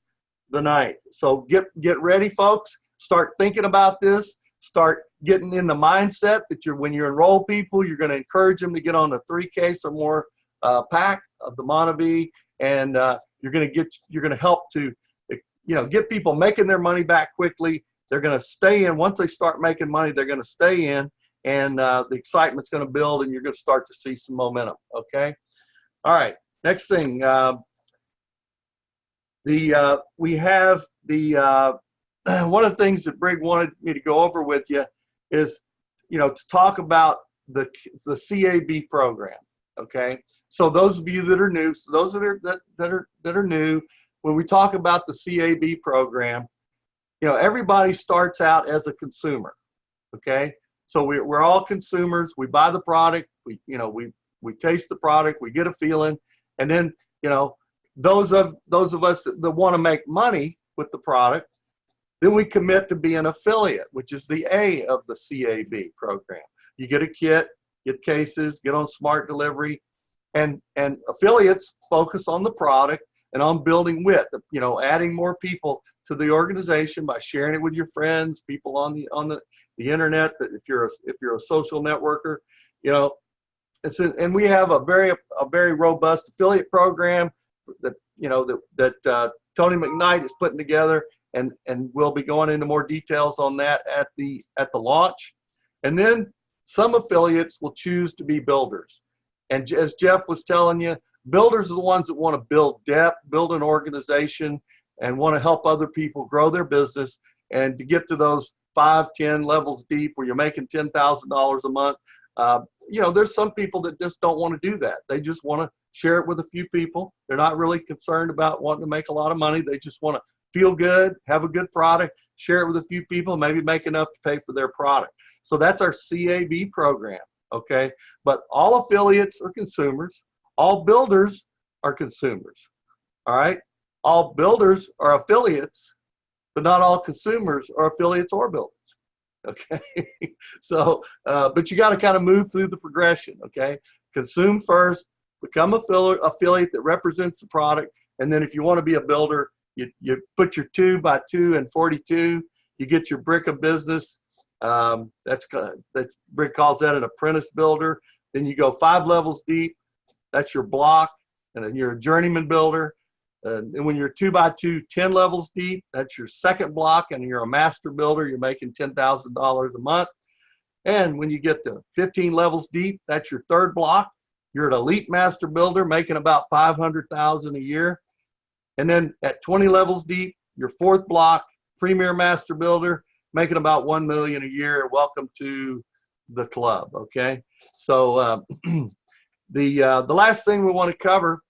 the 9th. So get ready, folks. Start thinking about this. Start getting in the mindset that when you enroll people, you're going to encourage them to get on the 3 case or more pack of the Monavie, and you're going to help to get people making their money back quickly. They're going to stay in. Once they start making money, they're going to stay in, and the excitement's going to build, and you're going to start to see some momentum. Okay. All right. Next thing, we have the one of the things that Brig wanted me to go over with you is, to talk about the CAB program. Okay. So those of you that are new, so those that are new, when we talk about the CAB program, everybody starts out as a consumer. Okay. So we're all consumers. We buy the product. We taste the product. We get a feeling, and then those of us that want to make money with the product, then we commit to be an affiliate, which is the A of the CAB program. You get a kit, get cases, get on smart delivery, and affiliates focus on the product and on building with, you know, adding more people to the organization by sharing it with your friends, people on the internet, that if you're a social networker, you know, and we have a very robust affiliate program that, you know, that Tony McKnight is putting together, and we'll be going into more details on that at the launch. And then some affiliates will choose to be builders. And as Jeff was telling you, builders are the ones that want to build depth, build an organization, and want to help other people grow their business, and to get to those 5, 10 levels deep where you're making $10,000 a month. You know, there's some people that just don't want to do that. They just want to share it with a few people. They're not really concerned about wanting to make a lot of money. They just want to feel good, have a good product, share it with a few people, maybe make enough to pay for their product. So that's our CAB program, okay? But all affiliates are consumers. All builders are consumers, all right? All builders are affiliates, but not all consumers are affiliates or builders. Okay, so, but you got to kind of move through the progression, okay? Consume first, become an affiliate that represents the product, and then if you want to be a builder, you put your 2x2 and 42, you get your brick of business. That's Brick calls that an apprentice builder. Then you go 5 levels deep, that's your block, and then you're a journeyman builder. And when you're 2x2, 10 levels deep, that's your second block, and you're a master builder. You're making $10,000 a month. And when you get to 15 levels deep, that's your third block. You're an elite master builder, making about $500,000 a year. And then at 20 levels deep, your fourth block, premier master builder, making about $1 million a year. Welcome to the club. Okay, so the last thing we want to cover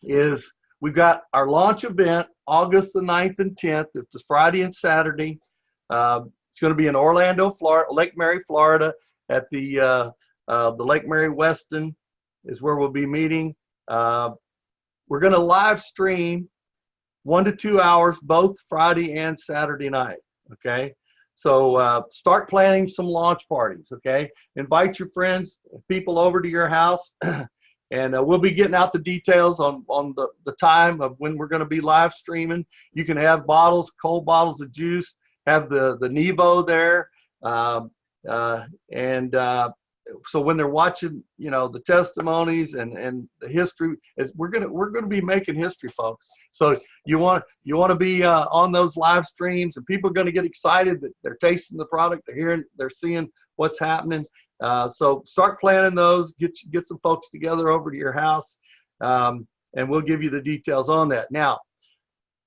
is, we've got our launch event, August the 9th and 10th. It's a Friday and Saturday. It's going to be in Orlando, Florida, Lake Mary, Florida, at the Lake Mary Westin is where we'll be meeting. We're going to live stream 1 to 2 hours, both Friday and Saturday night. Okay, so start planning some launch parties. Okay, invite your friends, people over to your house. And we'll be getting out the details on the time of when we're going to be live streaming. You can have bottles, cold bottles of juice, have the Nevo there. So when they're watching, you know, the testimonies and the history, we're gonna be making history, folks. So you want to be on those live streams, and people are going to get excited that they're tasting the product, they're seeing what's happening. So start planning those, get some folks together over to your house, and we'll give you the details on that. Now,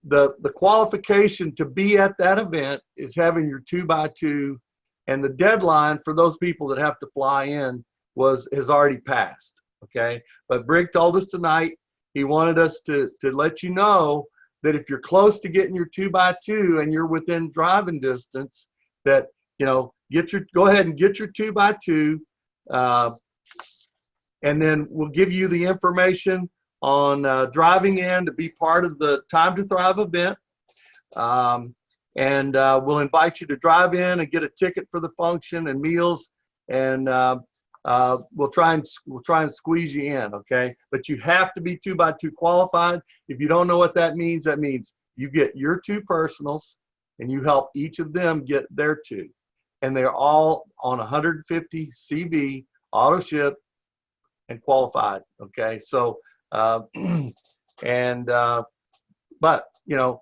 the qualification to be at that event is having your 2x2, and the deadline for those people that have to fly in has already passed. Okay, but Brig told us tonight he wanted us to let you know that if you're close to getting your 2x2 and you're within driving distance, that, you know, go ahead and get your 2x2, and then we'll give you the information on driving in to be part of the Time to Thrive event. And we'll invite you to drive in and get a ticket for the function and meals, and we'll try and squeeze you in. Okay, but you have to be 2x2 qualified. If you don't know what that means you get your 2 personals and you help each of them get their 2. And they're all on 150 CV, auto ship, and qualified. Okay, so but you know,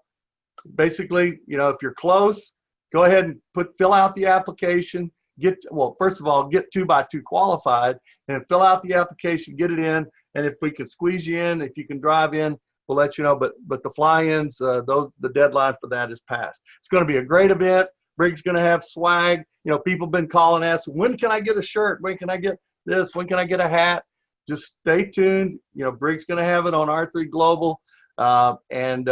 basically, you know, if you're close, go ahead and fill out the application. First of all, get 2x2 qualified, and fill out the application, get it in, and if we can squeeze you in, if you can drive in, we'll let you know. But the fly-ins, the deadline for that is passed. It's going to be a great event. Brig's going to have swag. You know, people have been calling, asking, when can I get a shirt? When can I get this? When can I get a hat? Just stay tuned. You know, Brig's going to have it on R3 Global. And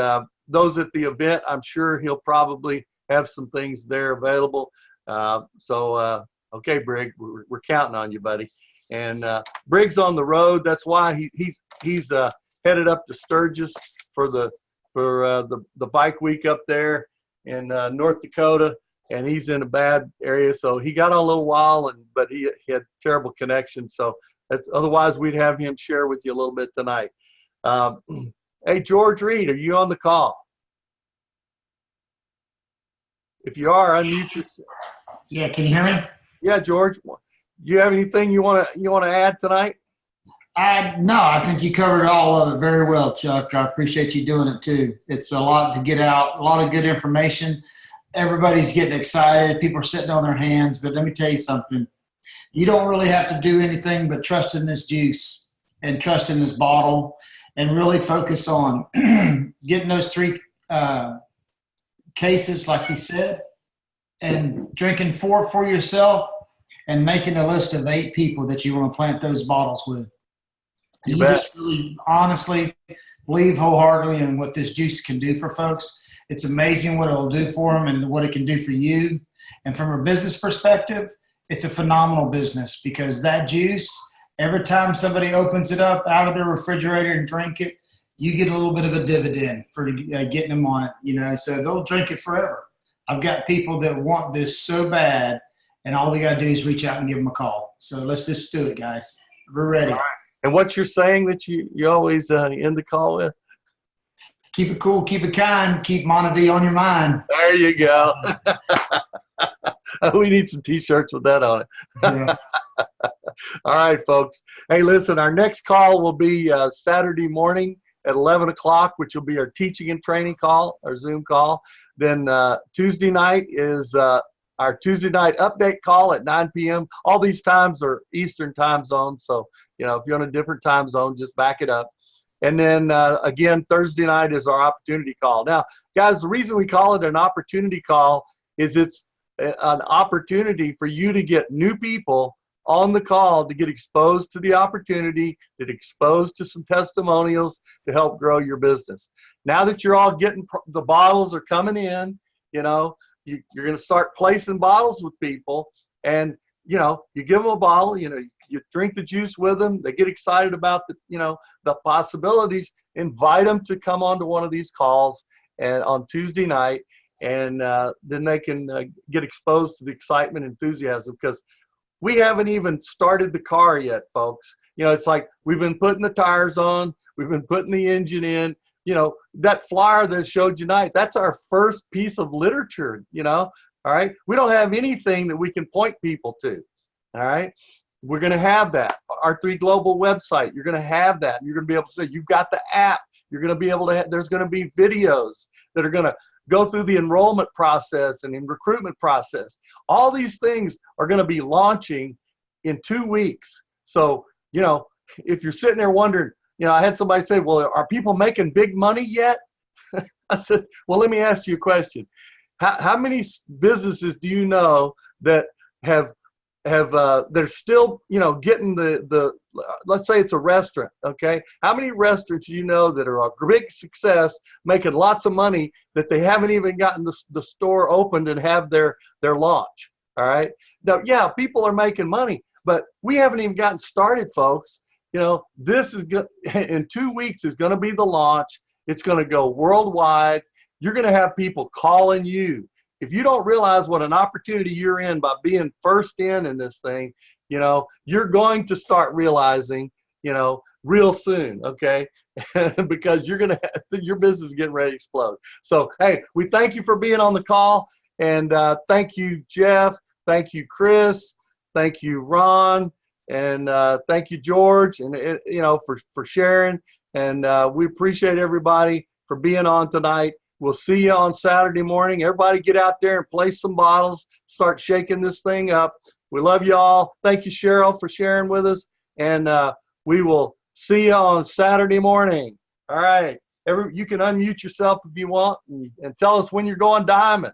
those at the event, I'm sure he'll probably have some things there available. Okay, Brig, we're counting on you, buddy. And Brig's on the road. That's why he's headed up to Sturgis for the bike week up there in North Dakota. And he's in a bad area, so he got on a little while, but he had terrible connection. So Otherwise, we'd have him share with you a little bit tonight. Hey, George Reed, are you on the call? If you are, unmute yourself. Yeah, can you hear me? Yeah, George. Do you have anything you want to add tonight? No, I think you covered all of it very well, Chuck. I appreciate you doing it too. It's a lot to get out, a lot of good information. Everybody's getting excited. People are sitting on their hands, but let me tell you something. You don't really have to do anything but trust in this juice and trust in this bottle and really focus on getting those 3 cases, like he said, and drinking 4 for yourself and making a list of 8 people that you want to plant those bottles with. You You bet. just really honestly believe wholeheartedly in what this juice can do for folks. It's amazing what it'll do for them and what it can do for you. And from a business perspective, it's a phenomenal business because that juice, every time somebody opens it up out of their refrigerator and drink it, you get a little bit of a dividend for getting them on it, you know, so they'll drink it forever. I've got people that want this so bad, and all we got to do is reach out and give them a call. So let's just do it, guys. We're ready. All right. And what you're saying that you always end the call with? Keep it cool, keep it kind, keep Monavie on your mind. There you go. We need some T-shirts with that on it. Yeah. All right, folks. Hey, listen, our next call will be Saturday morning at 11 o'clock, which will be our teaching and training call, our Zoom call. Then Tuesday night is our Tuesday night update call at 9 p.m. All these times are Eastern time zone. So, you know, if you're on a different time zone, just back it up. And then, again, Thursday night is our opportunity call. Now, guys, the reason we call it an opportunity call is it's an opportunity for you to get new people on the call to get exposed to the opportunity, get exposed to some testimonials to help grow your business. Now that you're all getting, the bottles are coming in, you know, you're going to start placing bottles with people, and, you know, you give them a bottle, you know, you drink the juice with them, they get excited about the, you know, the possibilities, invite them to come onto one of these calls and on Tuesday night, and then they can get exposed to the excitement, enthusiasm, because we haven't even started the car yet, folks. You know, it's like we've been putting the tires on, we've been putting the engine in. You know, that flyer that I showed you tonight, that's our first piece of literature, you know, all right? We don't have anything that we can point people to, all right? We're going to have that. R3 Global website, you're going to have that. You're going to be able to say, you've got the app. You're going to be able to, there's going to be videos that are going to go through the enrollment process and in recruitment process. All these things are going to be launching in 2 weeks. So, you know, if you're sitting there wondering, you know, I had somebody say, well, are people making big money yet? I said, well, let me ask you a question. How many businesses do you know that have they're still, you know, getting the let's say it's a restaurant, okay? How many restaurants do you know that are a big success, making lots of money, that they haven't even gotten the store opened and have their launch, all right? Now, yeah, people are making money, but we haven't even gotten started, folks. You know, this is good. In 2 weeks is going to be the launch. It's going to go worldwide. You're going to have people calling you. If you don't realize what an opportunity you're in by being first in this thing, you know, you're going to start realizing, you know, real soon, okay? Because you're going to have, your business is getting ready to explode. So, hey, we thank you for being on the call. And thank you, Jeff. Thank you, Chris. Thank you, Ron. And thank you, George, and you know, for sharing. And we appreciate everybody for being on tonight. We'll see you on Saturday morning. Everybody get out there and place some bottles. Start shaking this thing up. We love you all. Thank you, Cheryl, for sharing with us. And we will see you on Saturday morning. All right. You can unmute yourself if you want and tell us when you're going diamond.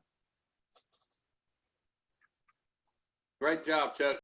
Great job, Chuck.